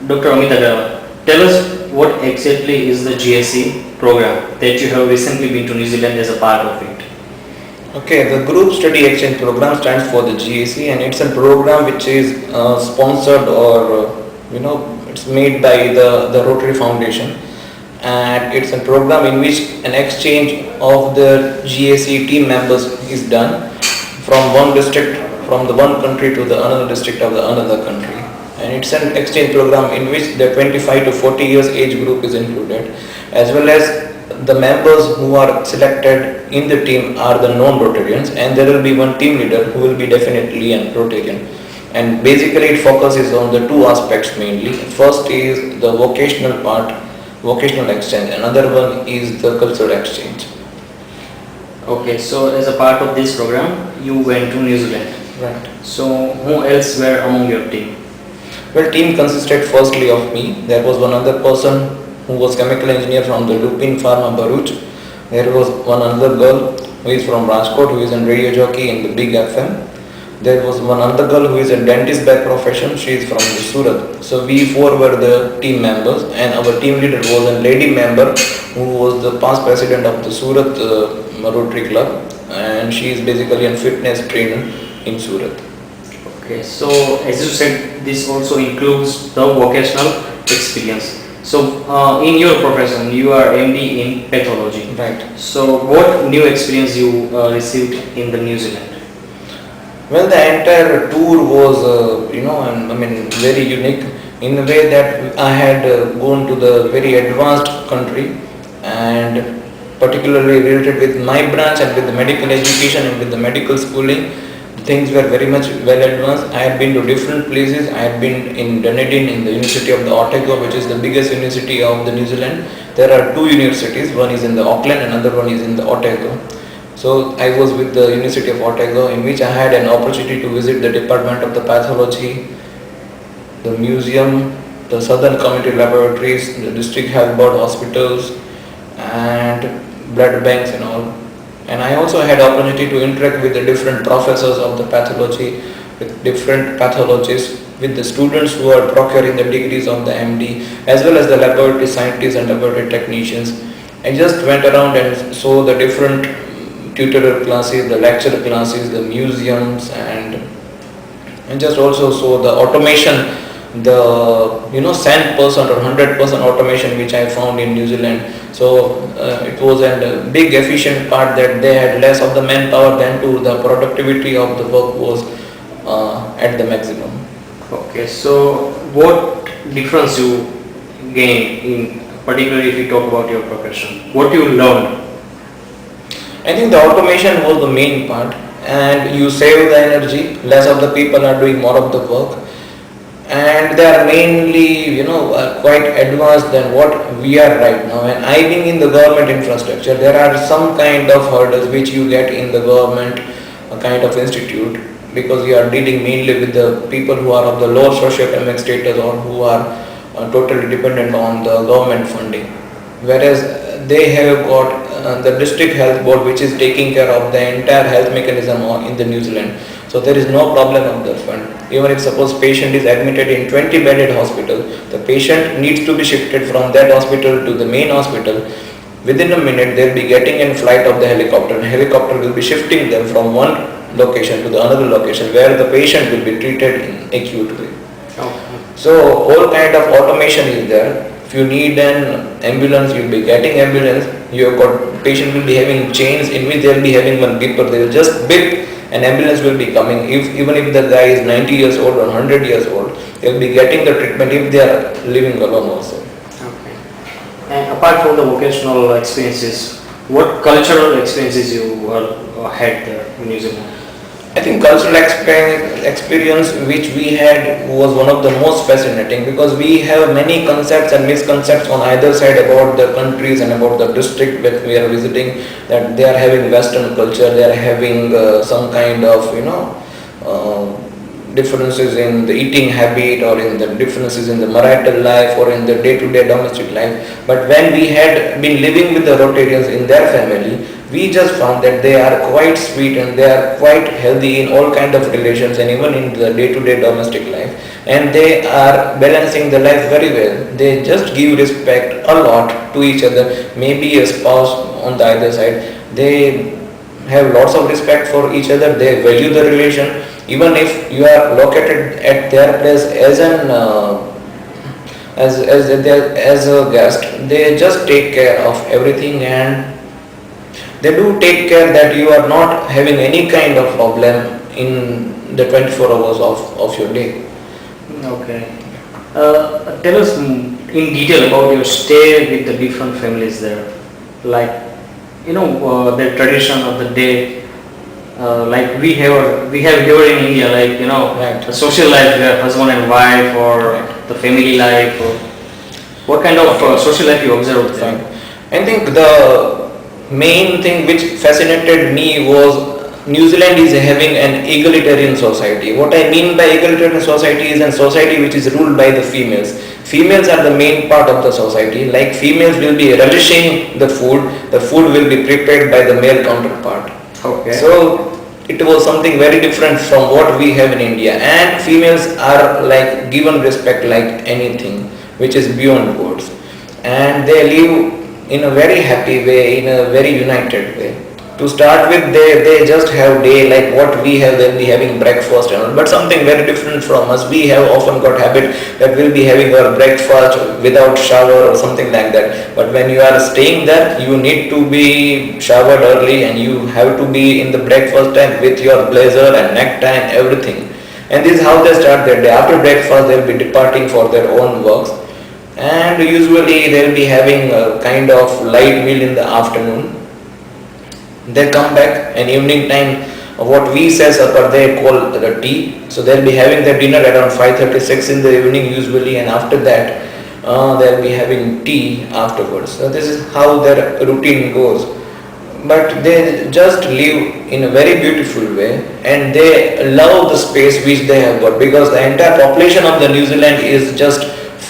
Dr. Amit Agravat, tell us what exactly is the GSE program that you have recently been to New Zealand as a part of it. Okay, the Group Study Exchange Program stands for the GSE, and it's a program which is sponsored or it's made by the Rotary Foundation, and it's a program in which an exchange of the GSE team members is done from one district, from the one country to the another district of the another country. And it's an exchange program in which the 25 to 40 years age group is included, as well as the members who are selected in the team are the non-Rotarians, and there will be one team leader who will be definitely a Rotarian. And basically it focuses on the two aspects mainly. First is the vocational part, vocational exchange. Another one is the cultural exchange. Okay, so as a part of this program, you went to New Zealand. Right. So who else were among your team? Well, team consisted firstly of me. There was one other person who was chemical engineer from the Lupin Pharma Baruch. There was one other girl who is from Rajkot, who is a radio jockey in the Big FM. There was one other girl who is a dentist by profession. She is from the Surat. So we four were the team members, and our team leader was a lady member who was the past president of the Surat Rotary Club, and she is basically a fitness trainer in Surat. Okay, so as you said, this also includes the vocational experience. So in your profession, you are MD in pathology. Right. So what new experience you received in the New Zealand? Well, the entire tour was, very unique in the way that I had gone to the very advanced country, and particularly related with my branch and with the medical education and with the medical schooling. Things were very much well advanced. I had been to different places. I had been in Dunedin in the University of the Otago, which is the biggest university of the New Zealand. There are two universities, one is in the Auckland, another one is in the Otago. So I was with the University of Otago, in which I had an opportunity to visit the Department of the Pathology, the museum, the Southern Community Laboratories, the District Health Board hospitals, and blood banks and all. And I also had opportunity to interact with the different professors of the pathology, with different pathologists, with the students who are procuring the degrees of the MD, as well as the laboratory scientists and laboratory technicians. I just went around and saw the different tutorial classes, the lecture classes, the museums, and just also saw the automation, the 100% or 100% automation which I found in New Zealand. So it was a big efficient part that they had less of the manpower than to the productivity of the work was at the maximum. Okay, so what difference you gained in, particularly if you talk about your profession, what you learned? I think the automation was the main part, and you save the energy, less of the people are doing more of the work, and they are mainly quite advanced than what we are right now. And I being in the government infrastructure, there are some kind of hurdles which you get in the government kind of institute, because you are dealing mainly with the people who are of the lower socioeconomic status or who are totally dependent on the government funding, whereas they have got the district health board which is taking care of the entire health mechanism in the New Zealand. So there is no problem of the fund. Even if suppose patient is admitted in 20 bedded hospital, the patient needs to be shifted from that hospital to the main hospital. Within a minute they will be getting in flight of the helicopter, and helicopter will be shifting them from one location to the another location where the patient will be treated in acute way. Okay. So all kind of automation is there. If you need an ambulance, you will be getting ambulance. Your patient will be having chains in which they will be having one beeper. They will just beep, an ambulance will be coming. Even if the guy is 90 years old or 100 years old, they will be getting the treatment if they are living alone also. Okay. And apart from the vocational experiences, what cultural experiences you had there in New Zealand? I think cultural experience which we had was one of the most fascinating, because we have many concepts and misconceptions on either side about the countries and about the district that we are visiting, that they are having Western culture, they are having some kind of differences in the eating habit, or in the differences in the marital life, or in the day-to-day domestic life. But when we had been living with the Rotarians in their family, we just found that they are quite sweet and they are quite healthy in all kind of relations and even in the day-to-day domestic life, and they are balancing the life very well. They just give respect a lot to each other, maybe a spouse on the other side. They have lots of respect for each other, they value the relation. Even if you are located at their place as an as a guest, they just take care of everything, and they do take care that you are not having any kind of problem in the 24 hours of your day. Okay. Tell us in detail about your stay with the different families there. Like, the tradition of the day. Like we have here in India, like Right. the social life, where husband and wife, or the family life, or what kind of social life you observe Fine. there? I think the main thing which fascinated me was New Zealand is having an egalitarian society. What I mean by egalitarian society is a society which is ruled by the females. Females are the main part of the society. Like females will be relishing the food will be prepared by the male counterpart. Okay. So it was something very different from what we have in India, and females are like given respect like anything which is beyond words, and they live in a very happy way, in a very united way. To start with, they just have day like what we have, they'll be having breakfast and all, but something very different from us. We have often got habit that we'll be having our breakfast without shower or something like that. But when you are staying there, you need to be showered early and you have to be in the breakfast time with your blazer and necktie and everything. And this is how they start their day. After breakfast, they'll be departing for their own works, and usually they'll be having a kind of light meal in the afternoon. They come back, and evening time, what we say supper they call the tea. So they'll be having their dinner around 5:36 in the evening usually, and after that they'll be having tea afterwards. So this is how their routine goes. But they just live in a very beautiful way, and they love the space which they have got, because the entire population of the New Zealand is just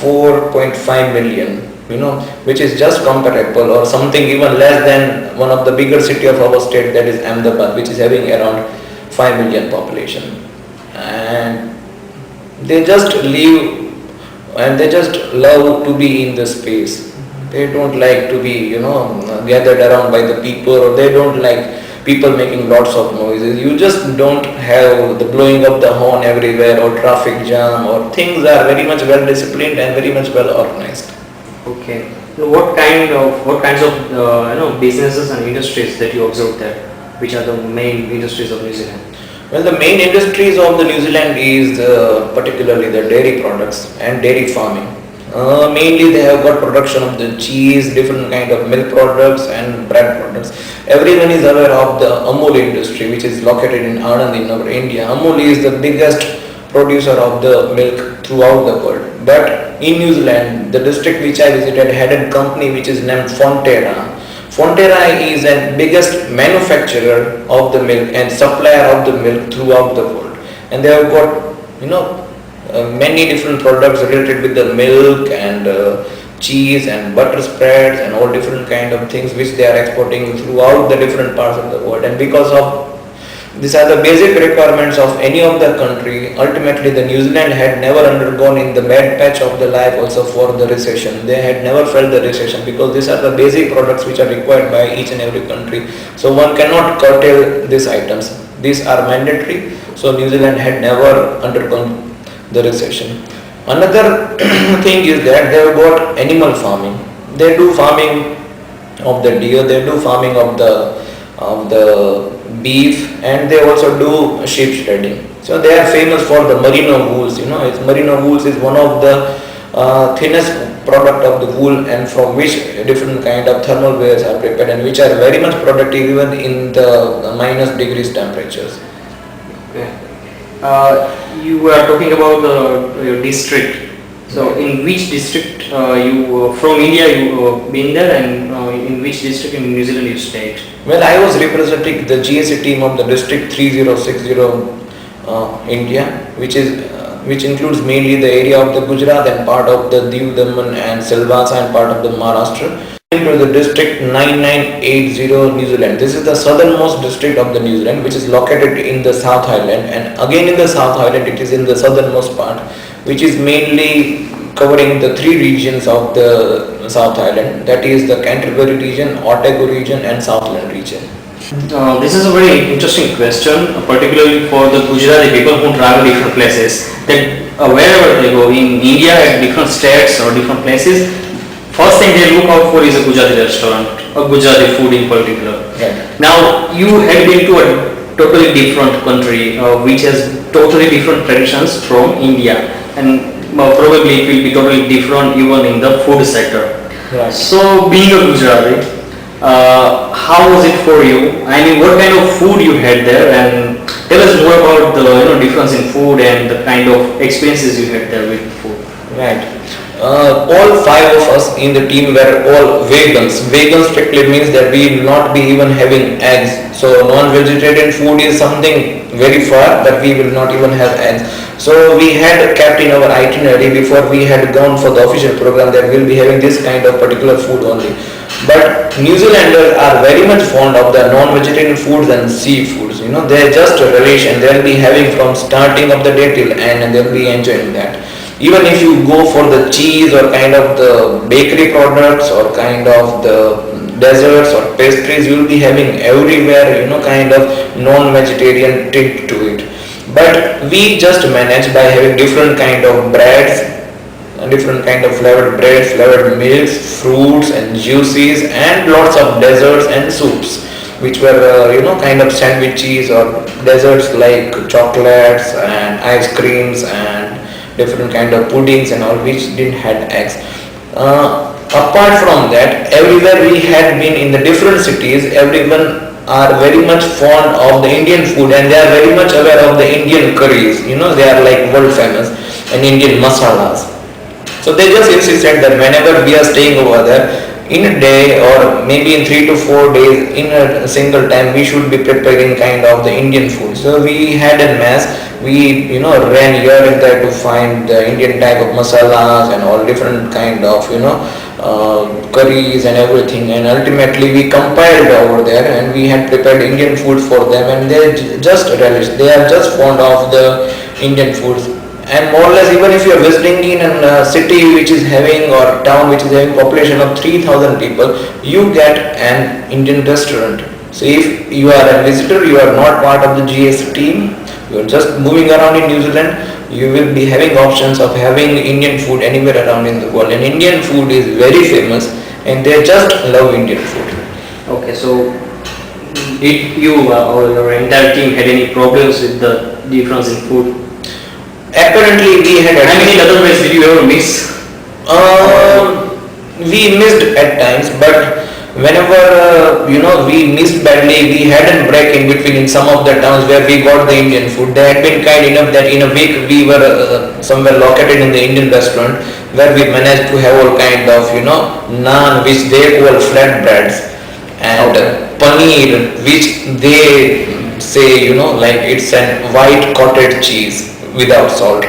4.5 million, which is just comparable or something even less than one of the bigger city of our state, that is Ahmedabad, which is having around 5 million population. And they just live and they just love to be in the space. They don't like to be, gathered around by the people, or they don't like people making lots of noises. You just don't have the blowing of the horn everywhere or traffic jam, or things are very much well disciplined and very much well organized. Okay. What kinds of businesses and industries that you observe there? Which are the main industries of New Zealand? Well, the main industries of the New Zealand is particularly the dairy products and dairy farming. Mainly they have got production of the cheese, different kind of milk products and bread products. Everyone is aware of the Amul industry, which is located in Anand in our India. Amul is the biggest producer of the milk throughout the world. But in New Zealand, the district which I visited had a company which is named Fonterra. Fonterra is the biggest manufacturer of the milk and supplier of the milk throughout the world. And they have got, many different products related with the milk and cheese and butter spreads and all different kind of things which they are exporting throughout the different parts of the world. And because of these are the basic requirements of any of the country, ultimately the New Zealand had never undergone in the bad patch of the life also for the recession. They had never felt the recession, because these are the basic products which are required by each and every country. So one cannot curtail these items. These are mandatory. So New Zealand had never undergone the recession. Another thing is that they have got animal farming. They do farming of the deer, they do farming of the beef, and they also do sheep shredding. So they are famous for the merino wools. Merino wools is one of the thinnest product of the wool, and from which different kind of thermal wears are prepared, and which are very much productive even in the minus degrees temperatures. Okay. You were talking about your district. So in which district you from India you been there, and in which district in New Zealand you stayed? Well, I was representing the GSE team of the district 3060 India, which includes mainly the area of the Gujarat and part of the Diu, Daman and Silvassa and part of the Maharashtra. into the district 9980 New Zealand. This is the southernmost district of the New Zealand, which is located in the South Island, and again in the South Island it is in the southernmost part, which is mainly covering the three regions of the South Island, that is the Canterbury region, Otago region and Southland region. This is a very interesting question, particularly for the Gujarati people who travel different places. That wherever they go in India, at different states or different places, first thing they look out for is a Gujarati restaurant, a Gujarati food in particular. Right. Now you have been to a totally different country, which has totally different traditions from India, and probably it will be totally different even in the food sector. Right. So being a Gujarati, how was it for you? I mean, what kind of food you had there, and tell us more about the difference in food and the kind of experiences you had there with food. Right. All five of us in the team were all vegans. Vegan strictly means that we will not be even having eggs. So non-vegetarian food is something very far, but we will not even have eggs. So we had kept in our itinerary before we had gone for the official program that we'll be having this kind of particular food only. But New Zealanders are very much fond of the non-vegetarian foods and seafoods. They just relish and they'll be having from starting of the day till end, and they'll be enjoying that. Even if you go for the cheese or kind of the bakery products or kind of the desserts or pastries, you will be having everywhere, kind of non-vegetarian tint to it. But we just manage by having different kind of breads, different kind of flavored breads, flavored milks, fruits and juices, and lots of desserts and soups, which were kind of sandwiches or desserts like chocolates and ice creams and different kind of puddings and all, which didn't had eggs. Apart from that, everywhere we had been in the different cities, everyone are very much fond of the Indian food, and they are very much aware of the Indian curries. They are like world famous, and Indian masalas. So they just insisted that whenever we are staying over there, in a day or maybe in 3 to 4 days, in a single time, we should be preparing kind of the Indian food. So we had a mess. We ran here and there to find the Indian type of masalas and all different kind of curries and everything, and ultimately we compiled over there and we had prepared Indian food for them, and they just relish. They are just fond of the Indian foods. And more or less, even if you are visiting in a city which is having or town which is having population of 3,000 people, you get an Indian restaurant. So if you are a visitor, you are not part of the GSE team, you are just moving around in New Zealand, you will be having options of having Indian food anywhere around in the world. And Indian food is very famous, and they just love Indian food. Okay, so did you or your entire team had any problems with the difference in food? Apparently we had. I mean, in other ways, did you ever miss? We missed at times, but whenever we missed badly, we had a break in between in some of the towns where we got the Indian food. They had been kind enough that in a week we were somewhere located in the Indian restaurant where we managed to have all kind of naan, which they call flatbreads, and paneer, which they say like it's an white cottage cheese without salt.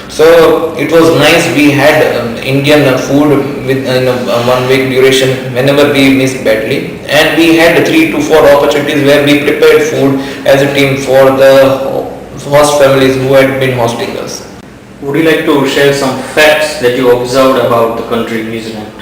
So it was nice. We had Indian food within 1 week duration whenever we missed badly, and we had 3 to 4 opportunities where we prepared food as a team for the host families who had been hosting us. Would you like to share some facts that you observed about the country New Zealand?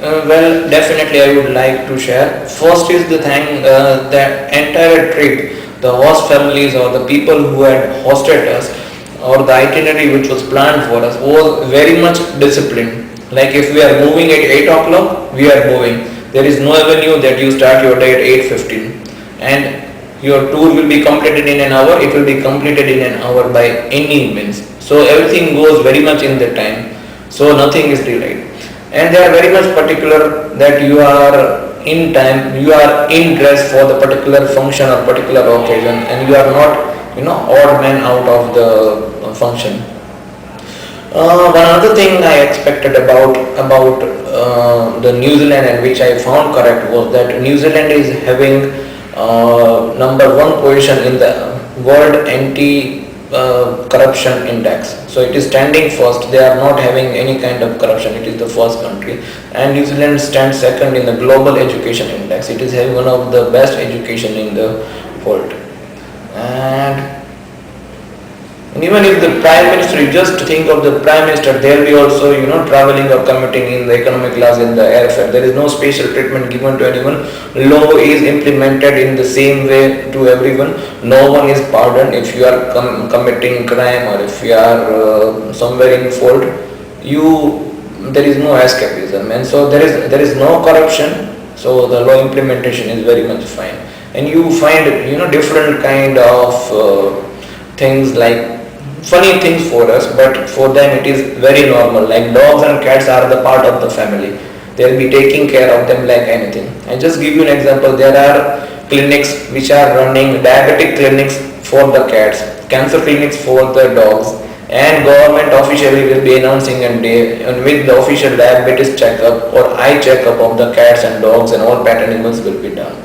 Well, definitely I would like to share. First is the thing, the entire trip, the host families or the people who had hosted us, or the itinerary which was planned for us, was very much disciplined. Like if we are moving at 8 o'clock, we are moving. There is no avenue that you start your day at 8:15 and your tour will be completed in an hour. It will be completed in an hour by any means. So everything goes very much in the time. So nothing is delayed. And they are very much particular that you are in time, you are in dress for the particular function or particular occasion, and you are not odd man out of the function. One other thing I expected about the New Zealand, and which I found correct, was that New Zealand is having number 1 position in the World corruption index. So it is standing first. They are not having any kind of corruption. It is the first country. And New Zealand stands second in the global education index. It is having one of the best education in the world. And even if the Prime Minister, you just think of the Prime Minister, they'll be also, traveling or commuting in the economic class in the airfare. There is no special treatment given to anyone. Law is implemented in the same way to everyone. No one is pardoned if you are committing crime or if you are somewhere in fault. There is no escapism, and so there is no corruption. So the law implementation is very much fine, and you find different kind of things like funny things for us, but for them it is very normal. Like dogs and cats are the part of the family. They'll be taking care of them like anything. I just give you an example. There are clinics which are running diabetic clinics for the cats, cancer clinics for the dogs, and government officially will be announcing a day and with the official diabetes checkup or eye checkup of the cats and dogs and all pet animals will be done.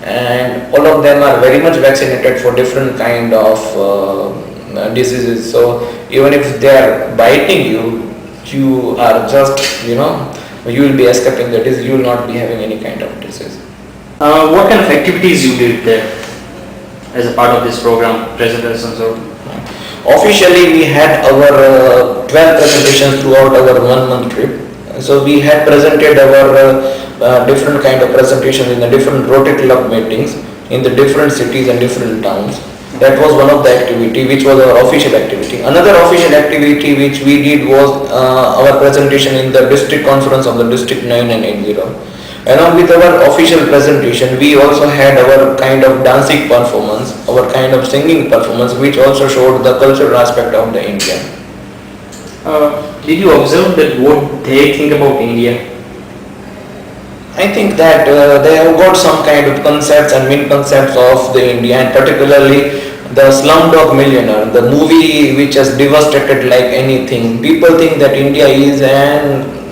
And all of them are very much vaccinated for different kind of diseases. So even if they are biting you, you are just, you will be escaping the disease, you will not be having any kind of disease. What kind of activities you did there as a part of this program, presentations or? Officially we had our 12 presentations throughout our 1 month trip. So we had presented our different kind of presentations in the different Rotary Club meetings in the different cities and different towns. That was one of the activity which was our official activity. Another official activity which we did was our presentation in the district conference of the district 9980. Along with our official presentation, we also had our kind of dancing performance, our kind of singing performance, which also showed the cultural aspect of the India. Did you observe that what they think about India? I think that they have got some kind of concepts and misconceptions of the India, and particularly the Slumdog Millionaire, the movie which has devastated like anything. People think that India is an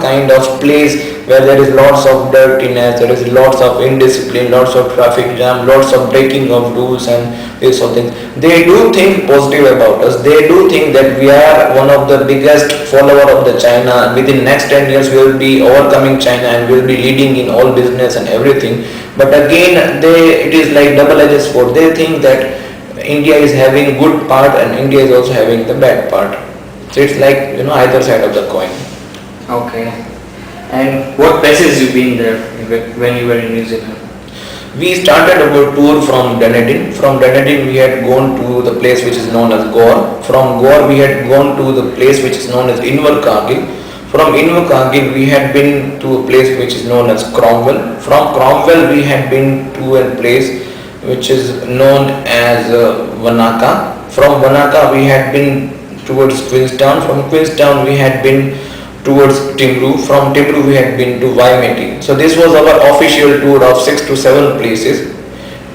kind of place where there is lots of dirtiness, there is lots of indiscipline, lots of traffic jam, lots of breaking of rules and this sort of things. They do think positive about us. They do think that we are one of the biggest follower of the China. Within next 10 years we will be overcoming China and we will be leading in all business and everything. But again, it is like double-edged sword. They think that India is having good part and India is also having the bad part. So it's like either side of the coin. Okay. And what places you been there when you were in New Zealand? We started our tour from Dunedin. From Dunedin we had gone to the place which is known as Gore. From Gore we had gone to the place which is known as Invercargill. From Invercargill we had been to a place which is known as Cromwell. From Cromwell we had been to a place which is known as Wanaka. From Wanaka we had been towards Queenstown. From Queenstown we had been towards Timbru. From Timbru we had been to Waimate. So this was our official tour of 6 to 7 places.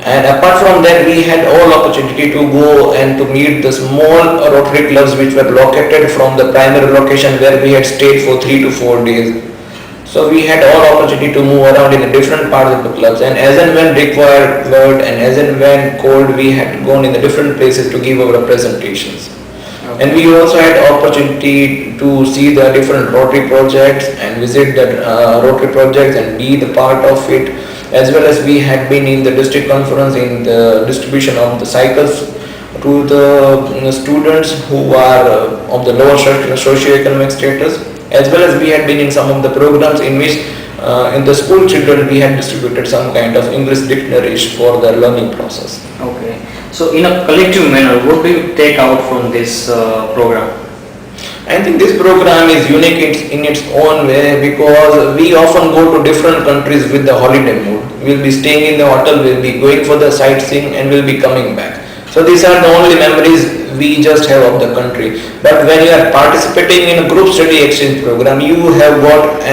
And apart from that we had all opportunity to go and to meet the small Rotary clubs which were located from the primary location where we had stayed for 3 to 4 days. So we had all opportunity to move around in the different parts of the clubs, and as and when required and as and when called we had gone in the different places to give our presentations. Okay. And we also had opportunity to see the different Rotary projects and visit the Rotary projects and be the part of it, as well as we had been in the district conference in the distribution of the cycles to the students who are of the lower socio-economic status, as well as we had been in some of the programs in which in the school children we had distributed some kind of English dictionaries for their learning process. Okay. So in a collective manner, what do you take out from this program? I think this program is unique in its own way because we often go to different countries with the holiday mood. We'll be staying in the hotel, we'll be going for the sightseeing and we'll be coming back. So these are the only memories we just have of the country. But when you are participating in a group study exchange program, you have got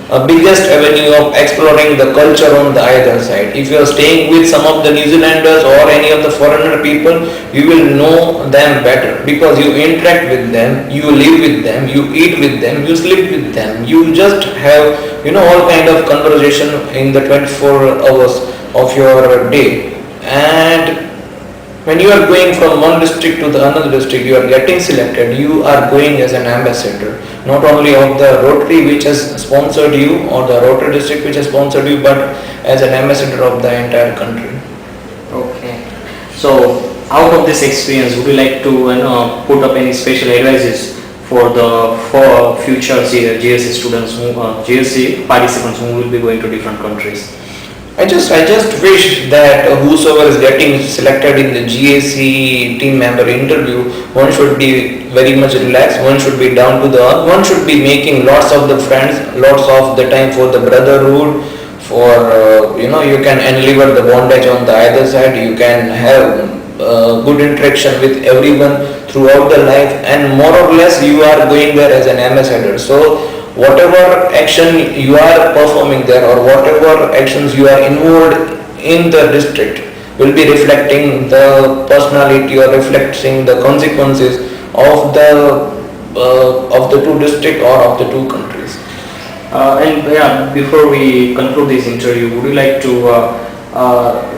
a biggest avenue of exploring the culture on the either side. If you are staying with some of the New Zealanders or any of the foreigner people, you will know them better because you interact with them, you live with them, you eat with them, you sleep with them. You just have all kind of conversation in the 24 hours of your day. And when you are going from one district to the another district, you are getting selected, you are going as an ambassador, not only of the Rotary which has sponsored you or the Rotary district which has sponsored you, but as an ambassador of the entire country. Okay. So out of this experience, would you like to put up any special advices for the future GSE students, GSE participants who will be going to different countries? I just wish that whosoever is getting selected in the GSE team member interview, one should be very much relaxed, one should be down to the earth, one should be making lots of the friends, lots of the time for the brotherhood, for you can enliver the bondage on the either side, you can have good interaction with everyone throughout the life, and more or less you are going there as an ambassador. So whatever action you are performing there or whatever actions you are involved in the district will be reflecting the personality or reflecting the consequences of the two district or of the two countries. And yeah, before we conclude this interview, would you like to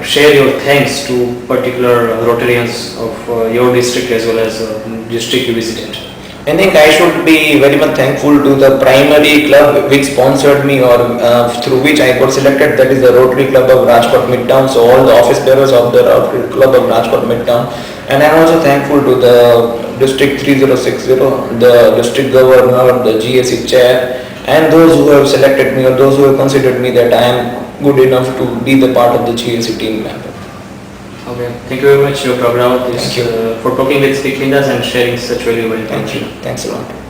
share your thanks to particular Rotarians of your district as well as district you visited? I think I should be very much thankful to the primary club which sponsored me or through which I got selected, that is the Rotary Club of Rajkot Midtown, so all the office bearers of the Rotary Club of Rajkot Midtown, and I am also thankful to the District 3060, the District Governor, the GSE Chair, and those who have selected me or those who have considered me that I am good enough to be the part of the GSE team member. Okay, thank you very much, Dr. Agravat, for talking with Speak Windows and sharing such valuable information. Thank you. Thanks a lot.